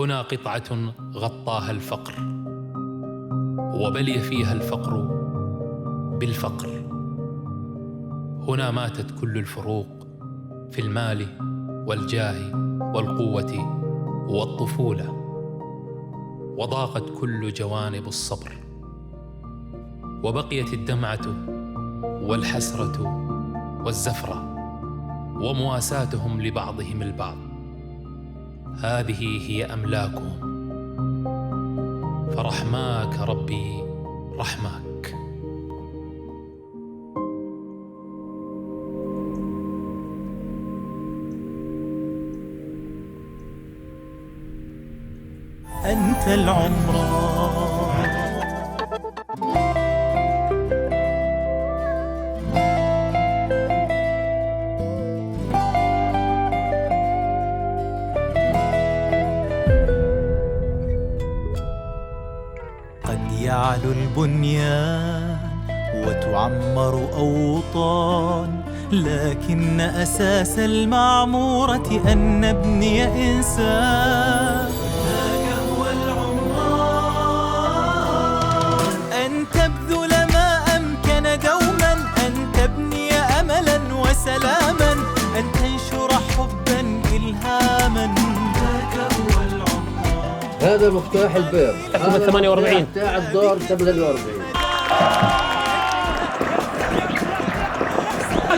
هنا قطعة غطاها الفقر، وبلي فيها الفقر بالفقر. هنا ماتت كل الفروق في المال والجاه والقوة والطفولة، وضاقت كل جوانب الصبر، وبقيت الدمعة والحسرة والزفرة ومواساتهم لبعضهم البعض. هذه هي أملاكهم، فرحماك ربي رحماك. أنت العمران قد يعلو البنيان وتعمر أوطان، لكن أساس المعمورة أن نبني إنسان. سلاما أن تنشر حبا إلهاما، ذاك هو العمران. هذا مفتاح الباب، هذا 48 بتاع الدار 48.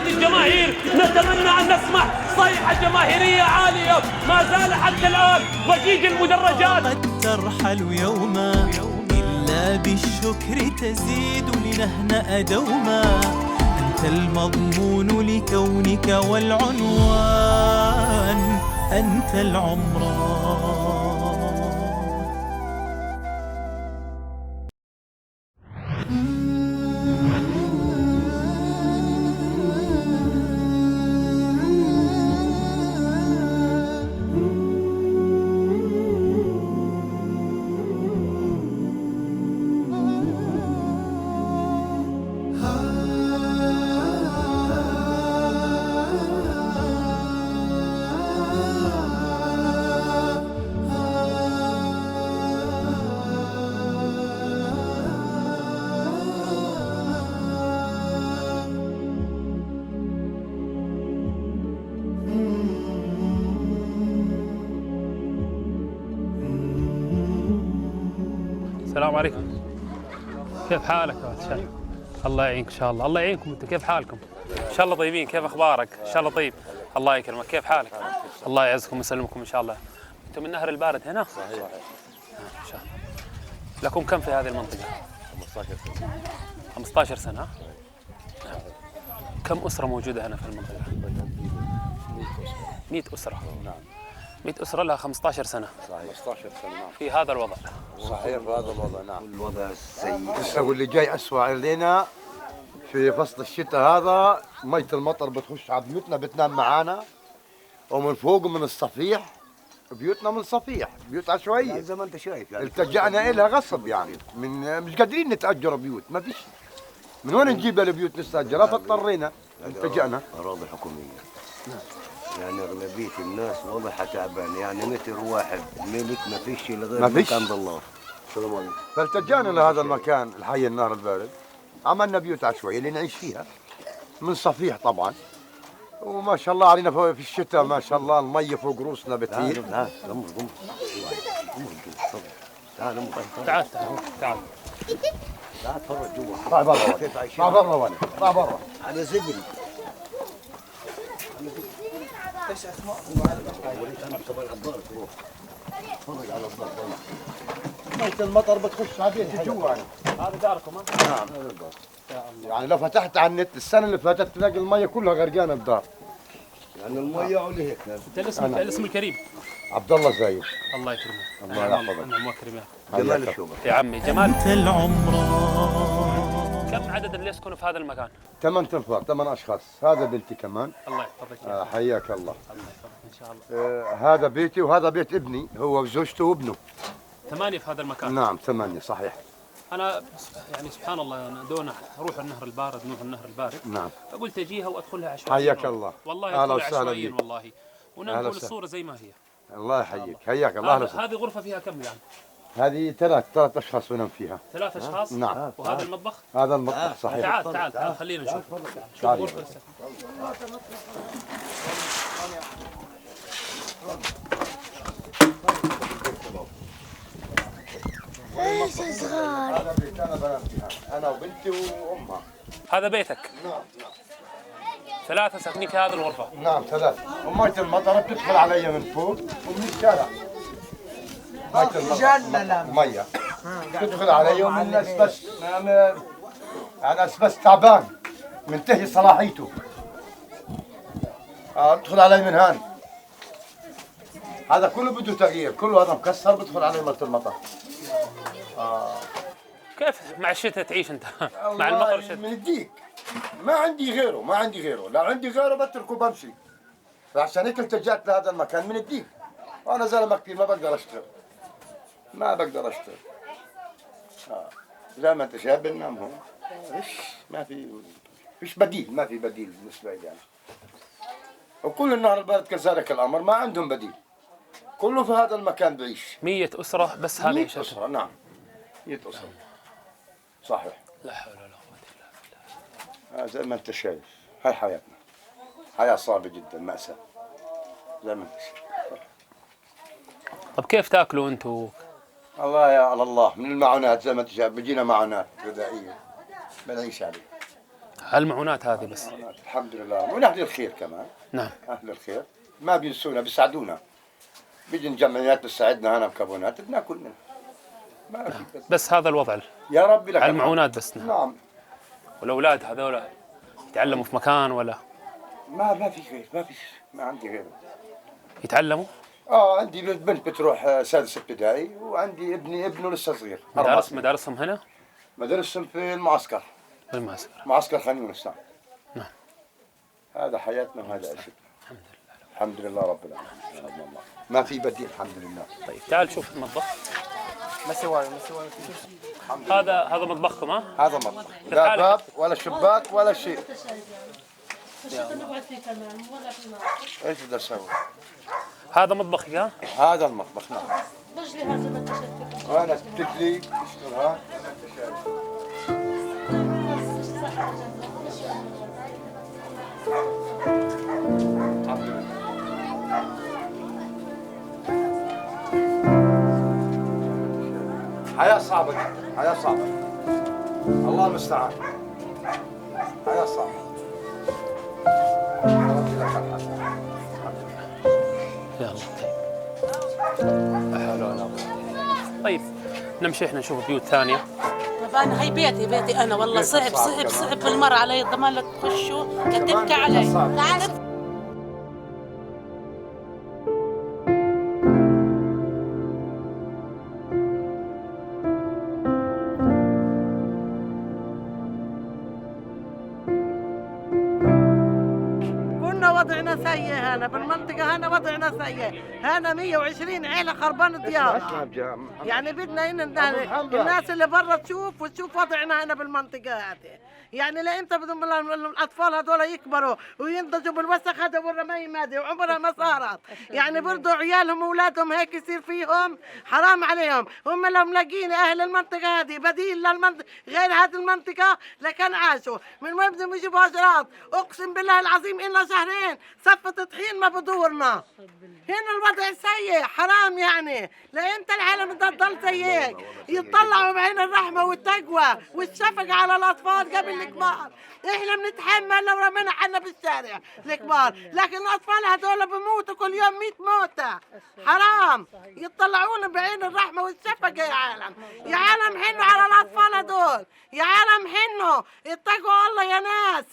الجماهير نتمنى أن نسمع صيحة جماهيرية عالية ما زال حتى الآن ضجيج المدرجات. قد ترحل يوما إلا بالشكر تزيد لنهنأ دوما، أنت المضمون لكونك والعنوان، أنت العمران. السلام عليكم، كيف حالك يا شايف؟ الله يعينك ان شاء الله. الله يعينكم. انتم كيف حالكم؟ ان شاء الله طيبين. كيف اخبارك؟ ان شاء الله طيب. الله يكرمك. كيف حالك؟ الله يعزكم ويسلمكم ان شاء الله. انتم من نهر البارد هنا؟ صحيح. ان شاء الله. لكم كم في هذه المنطقه؟ 15 سنه. 15 سنه؟ نعم. كم اسره موجوده هنا في المنطقه؟ 100 اسره. نعم. 100 أسرة لها 15 سنة. صحيح. 15 سنة نعم. في هذا الوضع. صحيح في هذا الوضع نعم. الوضع السيء. واللي جاي أسوأ علينا في فصل الشتاء هذا، مية المطر بتخش على بيوتنا، بتنام معانا، ومن فوق من الصفيح، بيوتنا من صفيح، بيوت عشوائية. يعني زي ما أنت شايف يعني. التجأنا إلها غصب يعني، مش قادرين نتأجر بيوت، ما فيش. من وين نجيب البيوت نستأجرها؟ فاضطرينا التجأنا. أراضي حكومية. يعني أغلبية الناس وضعها تعبان، يعني متر واحد ملك ما فيش إلا غير مكان ضلال. السلام عليكم. فالتجأنا لهذا المكان الحي النهر البارد، عملنا بيوت عشوائية اللي نعيش فيها من صفيح طبعا، وما شاء الله علينا في الشتاء ما شاء الله المية فوق رؤوسنا بتهيل. تعال تعال تعال تعال تفرج جوا. طلع برا، طلع برا وانا، طلع برا. على زبل. ايش اسماء؟ تفرج على الدار. مية المطر بتخش على بيتي جوا. هذا داركم؟ نعم هذا الدار. يعني لو فتحت على النت السنة اللي فاتت تلاقي المية كلها غرقانة الدار. يعني المية على هيك. انت الاسم الكريم؟ عبد الله زايد. الله يكرمك. الله يحفظك. نعم مكرم جمال الشوبة. يا عمي جمال. أنت العمران. كم عدد اللي يسكنوا في هذا المكان؟ 8 انفار، 8 اشخاص. هذا بنتي كمان. الله يحفظك. حياك الله. الله يحفظك ان شاء الله. هذا بيتي وهذا بيت ابني، هو وزوجته وابنه. 8 في هذا المكان. نعم 8 صحيح. انا يعني سبحان الله انا دون اروح النهر البارد، نروح النهر البارد. نعم. فقلت اجيها وادخلها عشوائيا. حياك الله. والله اهلا ادخلها وسهلا عشوائيا بك. والله. وننقل الصورة زي ما هي. الله يحييك، حياك الله. هذه غرفة فيها كم يعني؟ هذه ثلاث أشخاص بنام فيها. 3 أشخاص؟ نعم. وهذا المطبخ؟ هذا المطبخ صحيح. تعال خلينا نشوف. شوف تعال. غرفة ايش صغار. هذا بيت أنا بنام فيها، أنا وبنتي وأمها. هذا بيتك؟ نعم. 3 ساكنين في هذه الغرفة؟ نعم 3. ومية المطر بتدخل علي من فوق ومن الشارع. مية المطر مية تدخل علي ومن أسبس، أنا أسبس تعبان منتهي صلاحيته. تدخل علي من هان. هذا كله بده تغيير، كله هذا مكسر بدخل علي مية المطر. كيف مع الشتاء تعيش أنت؟ مع المطر والشتاء؟ من الديك ما عندي غيره، لو عندي غيره بتركه بمشي. فعشان هيك التجأت لهذا المكان من الديك. وانا زلمه كثير ما بقدر اشتغل. زي ما انت شايف بننام هون. فيش بديل بالنسبه لي انا. وكل النهار البلد كذلك الامر، ما عندهم بديل. كله في هذا المكان بعيش. 100 أسرة بس هذه 100 عيشتهم. أسرة. نعم 100 أسرة صحيح. لا حول ولا قوة إلا بالله. زي ما انت شايف هاي حياتنا، حياة صعبة جدا، مأساة زي ما انت شايف. طب كيف تاكلوا انتم؟ الله يا على الله، من المعونات زي ما انت شايف بيجينا معونات غذائية بنعيش عليها. المعونات هذه بس؟ الحمد لله، ومن أهل الخير كمان. نعم. أهل الخير ما بينسونا، بيساعدونا. بيجي جمعيات بتساعدنا هنا مكونات بناكل منها. ما في بس هذا الوضع يا ربي لك المعونات بس. نعم. والأولاد هذول يتعلموا في مكان ولا؟ ما في غير، ما عندي غيره. يتعلموا؟ عندي بنت بتروح سادس ابتدائي، وعندي ابنه لسه صغير. مدارسهم هنا؟ مدارسهم في المعسكر. في المعسكر. معسكر خان يونس. نعم. هذا حياتنا وهذا عيشتنا. الحمد لله رب العالمين. ما في بديل الحمد لله. طيب تعال شوف المطبخ. هذا مطبخكم ها؟ هذا مطبخ، لا باب ولا شباك ولا شيء. ايش بدي اسوي؟ هذا مطبخك ها؟ هذا المطبخ. نعم. وانا بتجلي تشتغل ها. الحمد لله. حياة صعبة جدا، حياة صعبة. الله المستعان. حياة صعبة. يا الله. لا حول ولا قوة. طيب نمشي احنا نشوف بيوت ثانية. انا هي بيتي انا والله صعب بالمرة علي الضمان لا تخشوا لا تبكي علي. تعال وضعنا سيء هنا بالمنطقة، هنا وضعنا سيء، هنا 120 عيلة خربان ديارها. يعني بدنا الناس اللي برا تشوف وتشوف وضعنا هنا بالمنطقة هذه. يعني لإمتى بدهم الأطفال هذول يكبروا وينضجوا بالوسخ هذا والرمايم هذه وعمرها ما صارت. يعني برضو عيالهم وأولادهم هيك يصير فيهم، حرام عليهم. هم لو ملاقين أهل المنطقة هذه بديل للمنطقة غير هذه المنطقة لكان عاشوا. من وين بدهم يجيبوا أجرات؟ أقسم بالله العظيم إلا شهرين صفة طحين ما بدورنا. هنا الوضع سيء، حرام يعني. لإمتى العالم تضل زي هيك؟ يطلعوا بعين الرحمة والتقوى والشفقة على الأطفال قبل الكبار. إحنا بنتحمل لو رمينا حنا بالشارع الكبار، لكن الأطفال هذول بموتوا كل يوم 100 موتة. حرام. يطلعونا بعين الرحمة والشفقة يا عالم. يا عالم حنوا على الأطفال هذول. يا عالم حنوا، اتقوا الله يا ناس،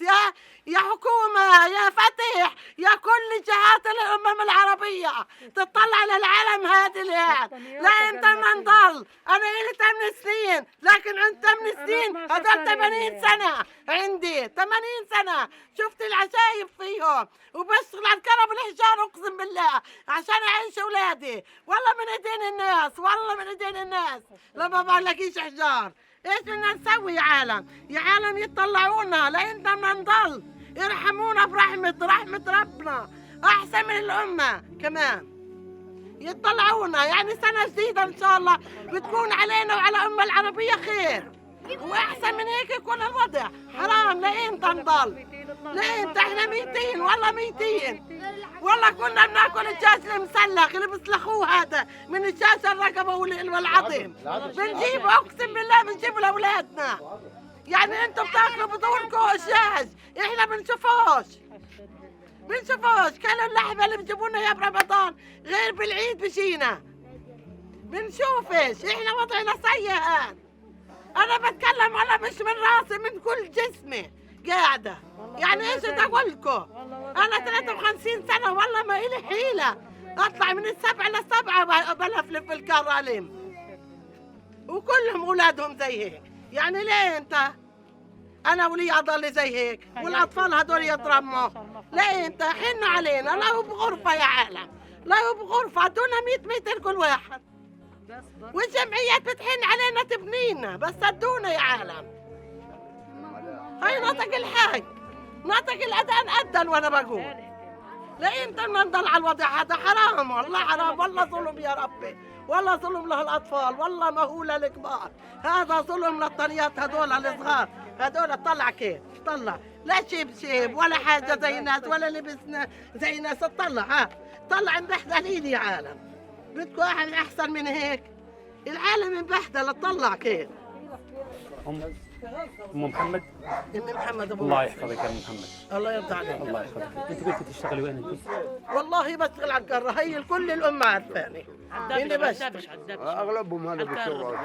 يا حكومة، يا فتح، يا كل جهات الأمم العربية تطلع للعالم هذه الآن. لا إمتى ما نضل. أنا إلي 8 سنين، لكن عند 8 سنين هذول 80 سنة عندي 80 سنة. شفت العجايب فيهم وبشتغل على الكهرباء والحجار أقسم بالله عشان أعيش أولادي. والله من إيدين الناس، والله من إيدين الناس لما ما بلاقيش حجار. إيش بدنا نسوي يا عالم؟ يا عالم يطلعونا لإمتى ما نضل. يرحمونا برحمة ربنا أحسن من الأمة كمان. يطلعونا، يعني سنة جديدة إن شاء الله بتكون علينا وعلى أمة العربية خير، وأحسن من هيك يكون الوضع. حرام لإمتى نضل؟ لإمتى؟ إحنا ميتين والله ميتين. والله كنا بناكل الدجاج المسلخ اللي بيسلخوه هذا من الدجاج الرقبة والعظيم، بنجيب أقسم بالله بنجيبه لأولادنا. يعني أنتم بتاكلوا بدوركم الدجاج، إحنا بنشوفوش. كانوا اللحمة اللي بيجيبوا لنا اياه برمضان غير بالعيد بيجينا. بنشوفش، احنا وضعنا سيء. انا بتكلم انا مش من راسي، من كل جسمي قاعدة. يعني ايش بدي اقول لكم؟ انا 53 سنة والله ما إلي حيلة اطلع من السبعة للسبعة بلفلف في الكراليم، وكلهم اولادهم زي هيك. يعني ليه انت؟ أنا ولي أضل زي هيك والأطفال هدول يترموا. لا أنت حن علينا، لو بغرفة يا عالم، لو بغرفة دونا 100 متر كل واحد، والجمعيات بتحن علينا تبنينا، بس ادونا يا عالم. هاي نطق الحاج، نطق الأذان أذن وأنا بقول. لا أنت نضل على الوضع هذا، حرام والله، حرام والله، ظلم يا ربي، والله ظلم للأطفال، والله مهولة الكبار. هذا ظلم للطريات هدول الصغار، هدول طلع كيف طلع، لا شيب ولا حاجة زي الناس، ولا لبسنا زي الناس. طلع طلع مبهدلين يا عالم. بدكم واحد أحسن من هيك؟ العالم مبهدل. طلع كيف. أم محمد. أم محمد أبو الله يحفظك يا أم محمد. الله يرضى عليك. الله يحفظك. أنت قلتي تشتغلي وين أنت؟ والله بشتغل على القارة، هي كل الأمة عارفاني. إني بشتغل. اغلبهم هذا بالشغل.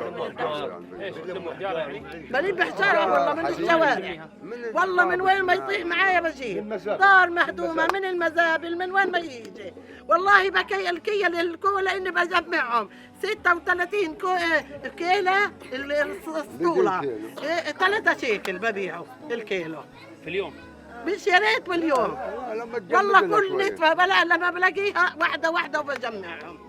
بليب بحجارة والله من الشوارع، والله من وين ما يطيح معايا بجيب. دار مهدومة من المزابل، من وين ما يجي. والله بكي الكيل الكولا إني بجمعهم 36 كيلة السطولة، 3 شيكل ببيعه الكيلو في اليوم. مش يا ريت باليوم. والله كل نتفة لما بلاقيها واحدة وبجمعهم.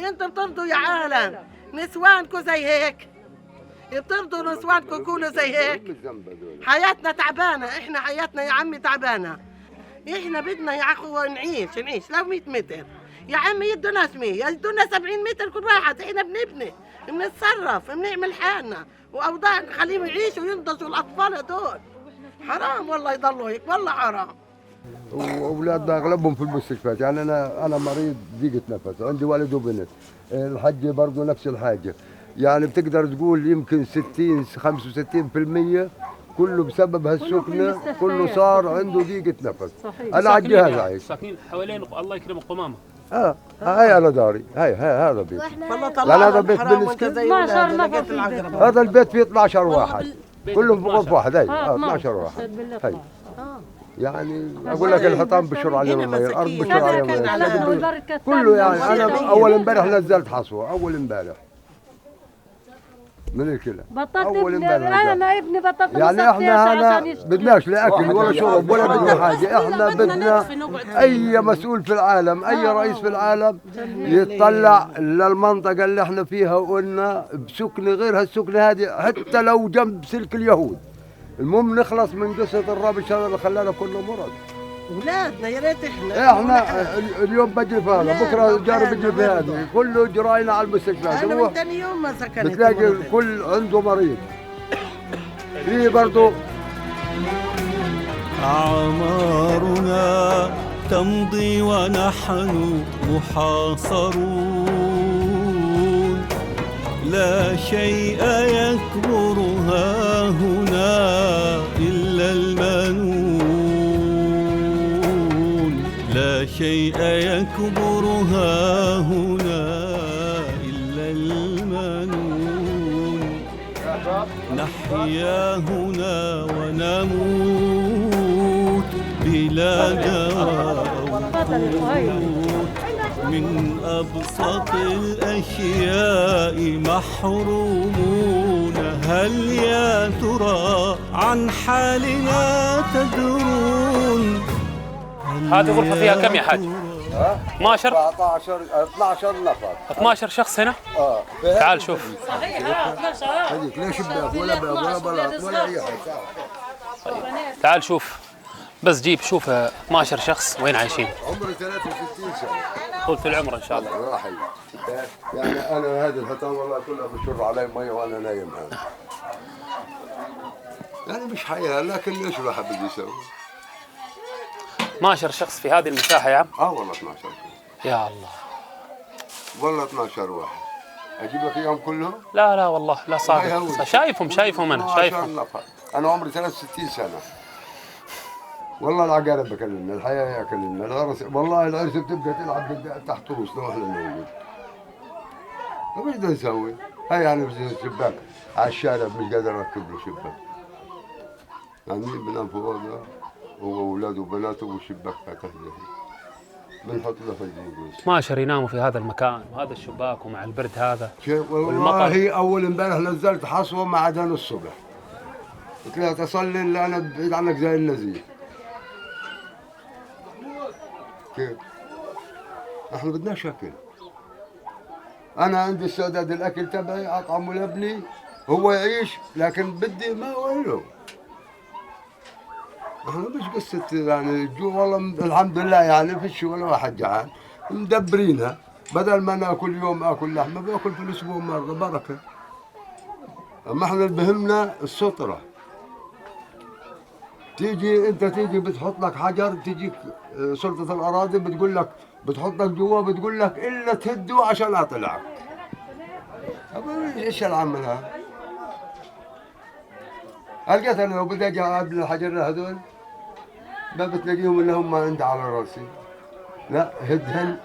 انتم بترضوا يا عالم نسوانكم زي هيك؟ بترضوا نسوانكم يكونوا زي هيك؟ حياتنا تعبانة، احنا حياتنا يا عمي تعبانة. احنا بدنا يا اخو نعيش لو 100 متر يا عمي، يدوناش 100، يدونا 70 متر كل واحد. احنا بنبني، بنتصرف، بنعمل حالنا واوضاع نخليهم يعيشوا وينضجوا الاطفال هدول. حرام والله يضلوا هيك، والله حرام. واولادنا اغلبهم في المستشفيات. يعني انا مريض ضيقه نفس، عندي ولد وبنت، الحجه برضه نفس الحاجه. يعني بتقدر تقول يمكن 65% كله بسبب هالسكنه، كله صار عنده ضيقه نفس. انا على الجهاز عايش. ساكنين حوالين الله يكرمك قمامه. هاي انا داري، هاي هذا بيت. والله طلع هذا بيت بالنسبه، هذا البيت فيه 12 واحد، كلهم في غرفه واحده. هي 12 واحد. هي يعني اقول لك الحيطان بشر عليهم المي، الارض بشر عليهم المي، كله. يعني انا اول امبارح نزلت حصوه، اول امبارح من الكلى، اول امبارح. انا ابني بطلت يعني احنا هنا بدناش لا اكل ولا شرب ولا بدنا حاجه. احنا بدنا اي مسؤول في العالم، اي رئيس في العالم يطلع للمنطقه اللي احنا فيها، وقلنا بسكنه غير هالسكنه هذه، حتى لو جنب سلك اليهود. المهم نخلص من قصه الربش هذا اللي خلانا كله مرض. اولادنا يا ريت احنا اليوم بجري في هذا، بكره جاري بجري في هذا، كله جراينا على المستشفيات. انا من ثاني يوم ما سكنت، بتلاقي الكل عنده مريض. في برضه أعمارنا تمضي ونحن محاصرون، لا شيء يكبر هاهنا إلا المنون، لا شيء يكبر هاهنا إلا المنون. نحيا هنا ونموت بلا دواء من أبسط الأشياء محرومون. هل يا ترى عن حالنا تدرون؟ هذه غرفة فيها كم يا حاج؟ 12 نفر، 12 شخص هنا. تعال شوف. هذيك لا شباك ولا باب ولا بلاط ولا اي حاجه. تعال شوف، بس جيب شوف 12 شخص وين عايشين. عمري 63 سنه. طولة العمر ان شاء الله. الله يحييك. يعني انا هذه الحيطان والله كلها بشر علي ميه وانا نايم هنا. يعني مش حياه، لكن ايش الواحد بده يسوي؟ 12 شخص في هذه المساحه يا عم؟ والله 12. يا الله والله 12 واحد. اجيب لك اياهم كلهم؟ لا والله لا صادق. شايفهم انا شايفهم. انا عمري 63 سنه. والله العقارب بكلمنا، الحياه ياكلنا، العرس والله العرس بتبقى تلعب تحت رؤوسنا واحنا موجود. طيب ايش بدنا نسوي؟ هاي يعني بجي شباك على الشارع مش قادر اركب له شباك. يعني بنام فوق هذا هو واولاده وبناته والشباك فاتح له. بنحط له فجين. 12 يناموا في هذا المكان وهذا الشباك ومع البرد هذا. والله اول امبارح نزلت حصوه مع اذان الصبح. قلت لها تصلي اللي انا بعيد عنك زي النزيف. كيف؟ احنا بدناش اكل. انا عندي استعداد الاكل تبعي اطعمه لابني هو يعيش، لكن بدي ما له. احنا مش قصه يعني الجوع، والله الحمد لله يعني فيش ولا واحد جعان، مدبرينها. بدل ما ناكل يوم اكل لحمه باكل في الاسبوع مره بركه. اما احنا اللي بهمنا السطره. تيجي بتحط لك حجر، تجيك سلطه الاراضي بتقول لك بتحط لك جوا، بتقول لك الا تهده عشان اطلعك. ايش العمل هذا؟ لقيت انا لو بدي اجي اعدل الحجر هذول ما بتلاقيهم الا هم عندي على راسي. لا هدهن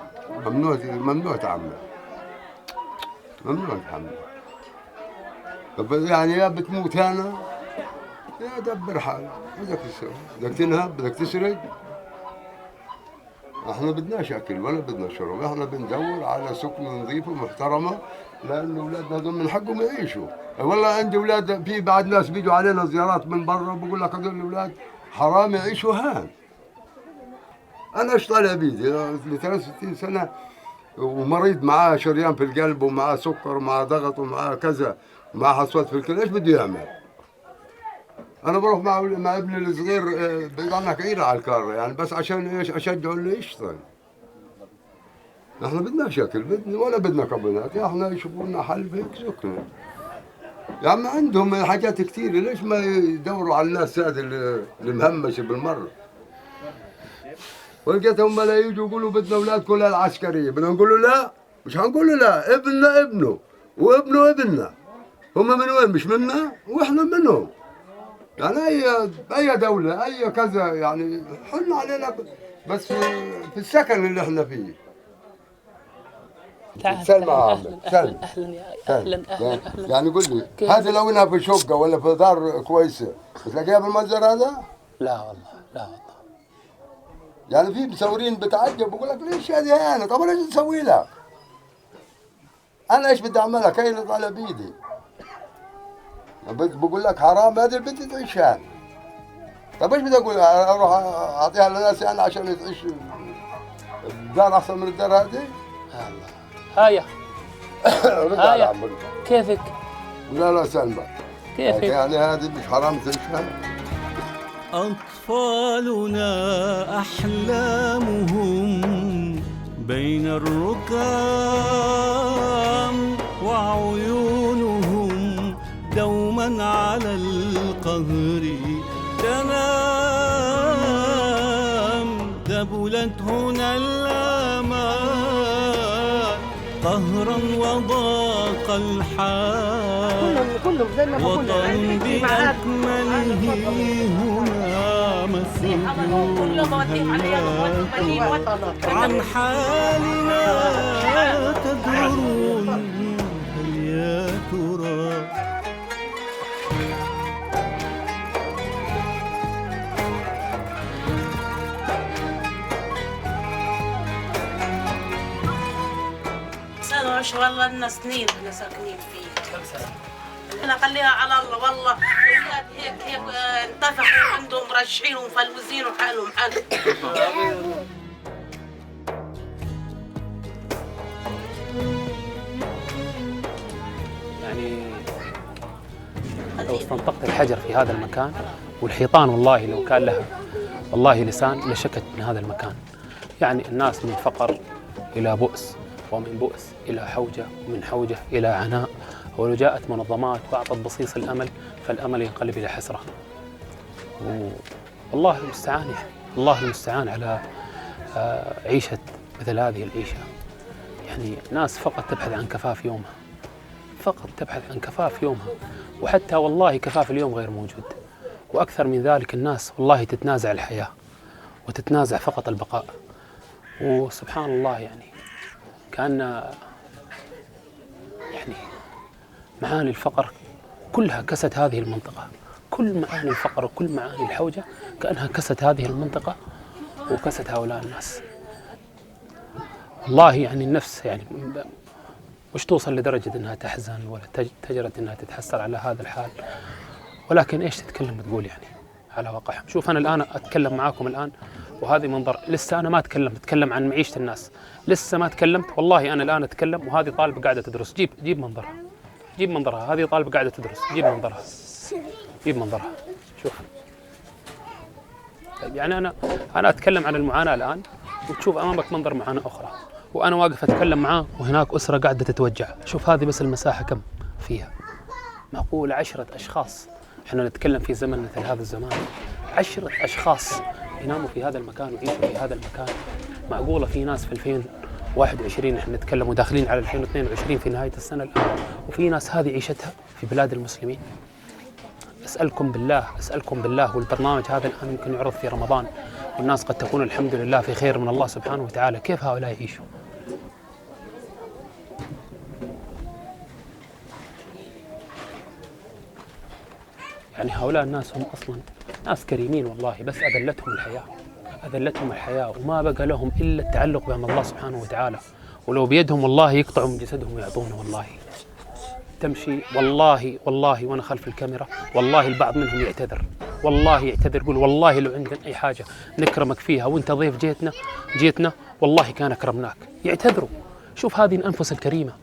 ممنوع تعمل. ممنوع تعمل. طب يعني يا بتموت هنا يا دبر حالك. بدك تسوي؟ بدك تنهب؟ بدك تسرق؟ احنا بدناش اكل ولا بدنا شرب، احنا بندور على سكنه نظيفه محترمه، لانه اولادنا هذول من حقهم يعيشوا. والله عندي اولاد، في بعض ناس بيجوا علينا زيارات من برا وبقول لك هذول الاولاد حرام يعيشوا هان. انا ايش طالع بيدي؟ ل 63 سنه ومريض معاه شريان في القلب ومعاه سكر ومعاه ضغط ومعاه كذا ومعاه حصوات في الكلى، ايش بده يعمل؟ انا بروح مع ابني الصغير بعيد عنك عيره على الكار، يعني بس عشان ايش؟ اشجعه انه يشتغل. احنا بدناش اكل ولا بدنا كابونات، احنا يشوفوا لنا حل هيك سكنه. يا عم عندهم حاجات كثيره، ليش ما يدوروا على الناس هذه المهمشه بالمره؟ ولقيتهم لا يجوا يقولوا بدنا اولاد كلها العسكريه، بدنا نقول له لا، مش هنقول له لا، ابننا ابنه وابنه ابننا. هم من وين؟ مش منا واحنا منهم. يعني اي دوله اي كذا يعني حلنا علينا بس في السكن اللي احنا فيه. سلمى عامل سلمى. اهلا يعني قول لي هذه لو انها في شقه ولا في دار كويسه بتلاقيها بالمنظر هذا؟ لا والله. يعني في مصورين بتعجب بقول لك ليش هذه هنا؟ طب انا ايش اسوي لها؟ انا ايش بدي اعملها؟ كاين على بيدي. بقول لك حرام هذه البنت تعيش هان. طب ايش بدي اقول؟ اروح اعطيها لناس يعني عشان تعيش الدار احسن من الدار هذه؟ الله. هايا كيفك؟ لا سلمى كيفك؟ يعني هذه مش حرام تعيش هان؟ أطفالنا أحلامهم بين الركام، وعيونهم دوما على القهر تنام. دبلت هنا الآمال قهرا وضاق الحال، وطن بأكمله هنا مسجون. عن حالنا تدرون هل يا ترى؟ سنة والله لنا سنين احنا ساكنين فيه. انا خليها على الله والله. الاولاد هيك انتفعوا عندهم مرشحين ومفلوزين وحالهم حال. يعني لو استنطقت الحجر في هذا المكان والحيطان والله لو كان لها والله لسان لشكت من هذا المكان. يعني الناس من فقر إلى بؤس، ومن بؤس إلى حوجة، ومن حوجة إلى عناء. ولو جاءت منظمات وأعطت بصيص الأمل فالأمل ينقلب إلى حسرة. والله المستعان يعني، الله المستعان على عيشة مثل هذه العيشة. يعني ناس فقط تبحث عن كفاف يومها، فقط تبحث عن كفاف يومها، وحتى والله كفاف اليوم غير موجود. وأكثر من ذلك الناس والله تتنازع الحياة وتتنازع فقط البقاء. وسبحان الله يعني كأن يعني معاني الفقر كلها كست هذه المنطقة، كل معاني الفقر وكل معاني الحوجة كأنها كست هذه المنطقة وكست هؤلاء الناس. والله يعني النفس يعني مش توصل لدرجة أنها تحزن ولا تجرد أنها تتحسر على هذا الحال، ولكن إيش تتكلم وتقول يعني على واقعهم. شوف أنا الآن أتكلم معاكم الآن وهذه منظر، لسه أنا ما أتكلم عن معيشة الناس، لسه ما تكلمت. والله أنا الآن أتكلم وهذه طالبة قاعدة تدرس. جيب منظرها، جيب منظرها، هذه طالبة قاعدة تدرس، جيب منظرها، جيب منظرها. شوف يعني أنا أتكلم عن المعاناة الآن وتشوف أمامك منظر معاناة أخرى، وأنا واقف أتكلم معاه وهناك أسرة قاعدة تتوجع. شوف هذه بس المساحة كم فيها، معقول 10 أشخاص. إحنا نتكلم في زمن مثل هذا الزمان 10 أشخاص يناموا في هذا المكان ويعيشوا في هذا المكان. معقولة في ناس في 2021 إحنا نتكلم وداخلين على 2022 في نهاية السنة الآن، وفي ناس هذه عيشتها في بلاد المسلمين؟ أسألكم بالله، والبرنامج هذا الآن يمكن يعرض في رمضان والناس قد تكون الحمد لله في خير من الله سبحانه وتعالى، كيف هؤلاء يعيشوا؟ يعني هؤلاء الناس هم أصلا ناس كريمين والله، بس أذلتهم الحياة وما بقى لهم إلا التعلق بأمر الله سبحانه وتعالى. ولو بيدهم والله يقطعوا من جسدهم ويعطونه. والله تمشي والله وأنا خلف الكاميرا والله البعض منهم يعتذر، والله يعتذر، يقول والله لو عندنا أي حاجة نكرمك فيها وأنت ضيف جيتنا والله كان أكرمناك. يعتذروا. شوف هذه الأنفس الكريمة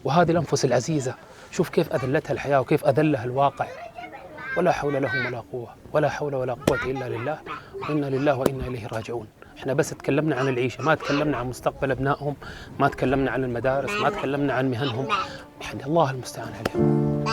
وهذه الأنفس العزيزة، شوف كيف أذلتها الحياة وكيف أذلها الواقع. ولا حول لهم ولا قوة، ولا حول ولا قوة إلا لله، وإنا لله وإنا إليه راجعون. إحنا بس تكلمنا عن العيشة، ما تكلمنا عن مستقبل أبنائهم، ما تكلمنا عن المدارس، ما تكلمنا عن مهنهم. يعني الله المستعان عليهم.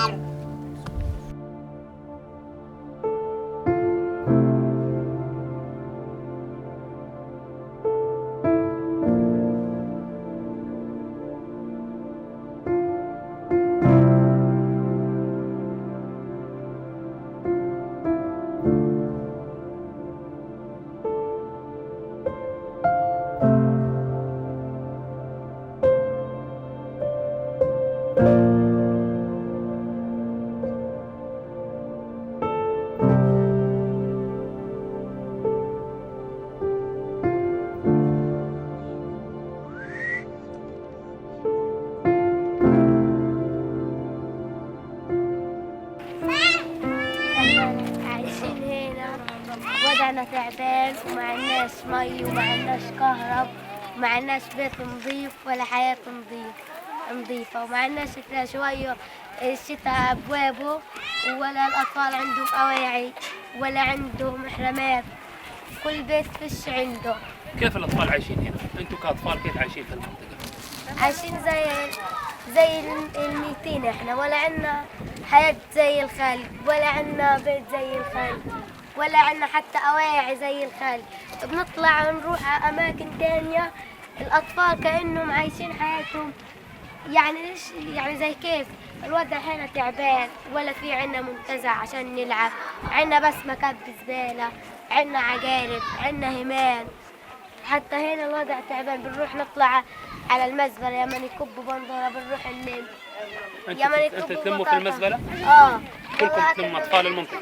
وضعنا تعبان ومعناش مي ومعناش كهرب ومعناش بيت نظيف ولا حياة نظيفة ومعناش شوية الشتاء أبوابه ولا الأطفال عندهم أواعي ولا عندهم محرمات، كل بيت فيش عنده. كيف الأطفال عايشين هنا؟ أنتم كأطفال كيف عايشين في المنطقة؟ عايشين زي الميتين احنا، ولا عنا حياة زي الخالق، ولا عنا بيت زي الخالق، ولا عنا حتى أواعي زي الخالق. بنطلع ونروح أماكن تانية، الأطفال كأنهم عايشين حياتهم يعني زي كيف الوضع هنا تعبان، ولا في عنا منتزه عشان نلعب، عنا بس مكب زبالة، عنا عقارب، عنا همان. حتى هنا الوضع تعبان، بنروح نطلع على المزبلة يا من يكبوا بندرة بنروح نلم. أنت تلموا في المزبلة؟ كلكم تلموا أطفال المنطقة؟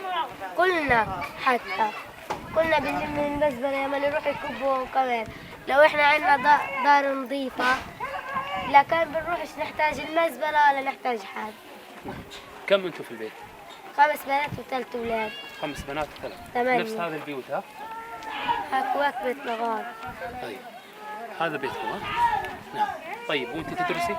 كلنا حتى كلنا بنلم من المزبلة يا من يروح يكبوا كمان. لو احنا عندنا دار نظيفة لكن بنروحش نحتاج المزبلة ولا نحتاج حد. كم أنتم في البيت؟ 5 بنات و3 أولاد. 5 بنات و3. 8. نفس هذا البيوت ها؟ هكواك بيت نغار. طيب هذا بيتكم ها؟ نعم. طيب وأنت تدرسي؟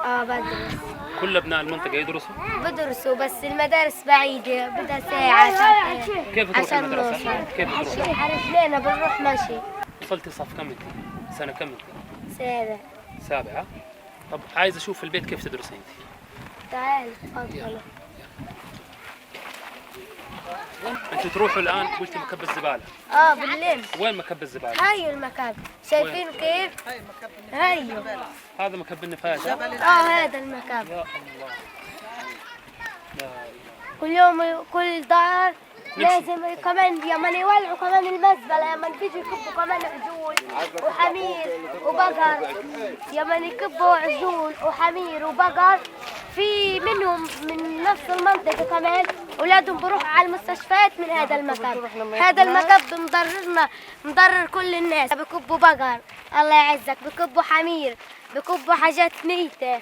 بدرس. كل أبناء المنطقة يدرسوا؟ بدرسوا بس المدارس بعيدة، بدها ساعة ساعتين. كيف تروح المدرسة؟ كيف تروح؟ على رجلينا بنروح مشي. وصلتي صف كم أنت؟ سنة كم أنت؟ سابع. سابعة. طب عايز اشوف في البيت كيف تدرسين انت. تعال تفضل. انتوا تروحوا الان قلتي مكب الزبالة. بالليل. وين مكب الزبالة؟ هاي المكب، شايفين كيف؟ هاي هذا مكب النفايات. هذا المكب. يا الله. لا. كل يوم كل دار لازم كمان يمن يولعوا كمان المزبلة، يمن بيجوا يكبوا كمان عجول وحمير وبقر، يمن يكبوا عجول وحمير وبقر. في منهم من نفس المنطقة كمان أولادهم بروحوا على المستشفيات من هذا المكب. هذا المكب مضرر كل الناس. بكبوا بقر الله يعزك، بكبوا حمير، بكبوا حاجات ميتة،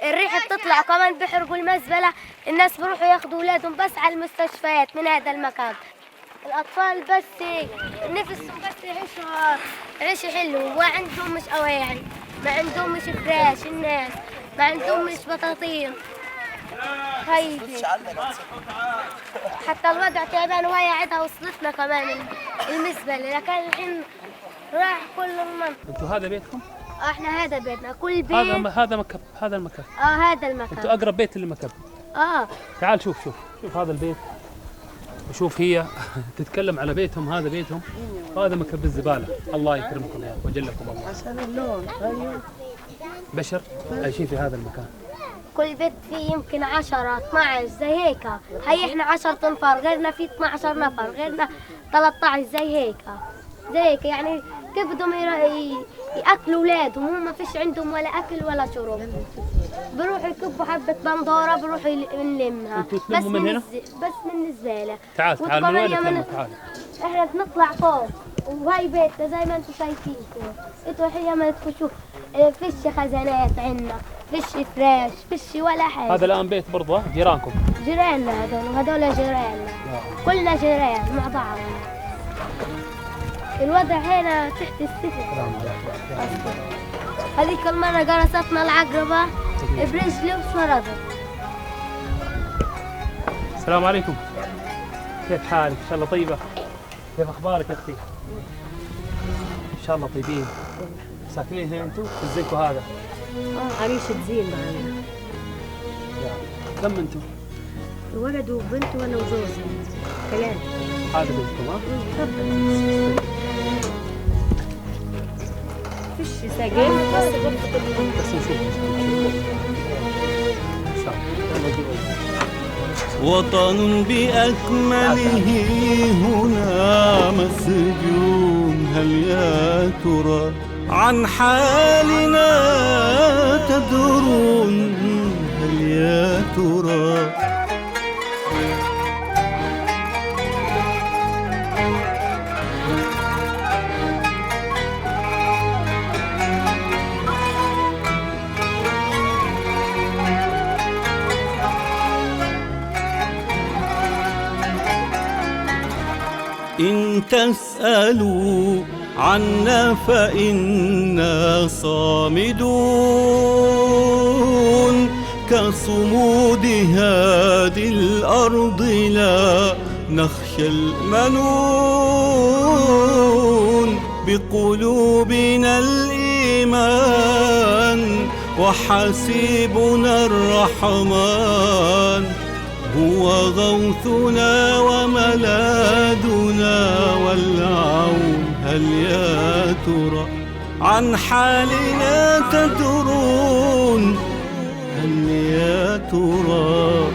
الريحة بتطلع، وكمان بيحرقوا المزبلة. الناس بروحوا ياخذوا أولادهم بس على المستشفيات من هذا المكان. الأطفال بس نفسهم بس يعيشوا عيش حلو، ما عندهم مش أواعي، ما عندهم مش فراش، الناس ما عندهم مش بطاطين. هيدي حتى الوضع تعبان، وهي عدها وصلتنا كمان المزبلة، لكن الحين راح كل المنطقة. انتوا هذا بيتكم؟ احنا هذا بيتنا، كل بيت هذا مكب، هذا المكب. هذا المكان. انتوا اقرب بيت للمكب. تعال شوف هذا البيت، وشوف هي تتكلم على بيتهم، هذا بيتهم، هذا مكب الزبالة. الله يكرمكم يا وجلكم الله. عشان اللون. أيوه. بشر عايشين في هذا المكان. كل بيت فيه يمكن 10 12 زي هيك. هي احنا 10 انفار، غيرنا في 12 نفر، غيرنا 13 زي هيك يعني. كيف بدهم ياكلوا اولادهم؟ هم ما فيش عندهم ولا اكل ولا شرب. بروحوا يكبوا حبه بندوره، بروحوا نلمها بس من هنا؟ بس من الزباله. تعال من وين تعال؟ احنا بنطلع فوق، وهي بيتنا زي ما انتم شايفين كده. انتوا الحين ما تخشوا فيش خزانات عندنا، فيش فراش، فيش ولا حاجه. هذا الان بيت برضه جيرانكم؟ جيراننا هذول جيراننا، كلنا جيران مع بعض. الوضع هنا تحت الصفر. هذيك المرة قرصتنا العقربة برجلي وصرضت. السلام عليكم، كيف حالك؟ إن شاء الله طيبة؟ كيف أخبارك يا أختي؟ إن شاء الله طيبين. ساكنين هنا أنتوا؟ في الزنكو هذا؟ عريشة زين معنا. كم أنتوا؟ ولد وبنت وأنا وجوزي. 3. هذا بنتكم تفضل. فيش ساقين بس وطن بأكمله هنا مسجون، هل يا ترى عن حالنا تدرون؟ هل يا ترى إن تسألوا عنا فإنا صامدون، كصمود هذه الأرض لا نخشى المنون، بقلوبنا الإيمان وحسيبنا الرحمن، هو غوثنا وملاذنا والعون. هل يا ترى عن حالنا تدرون؟ هل يا ترى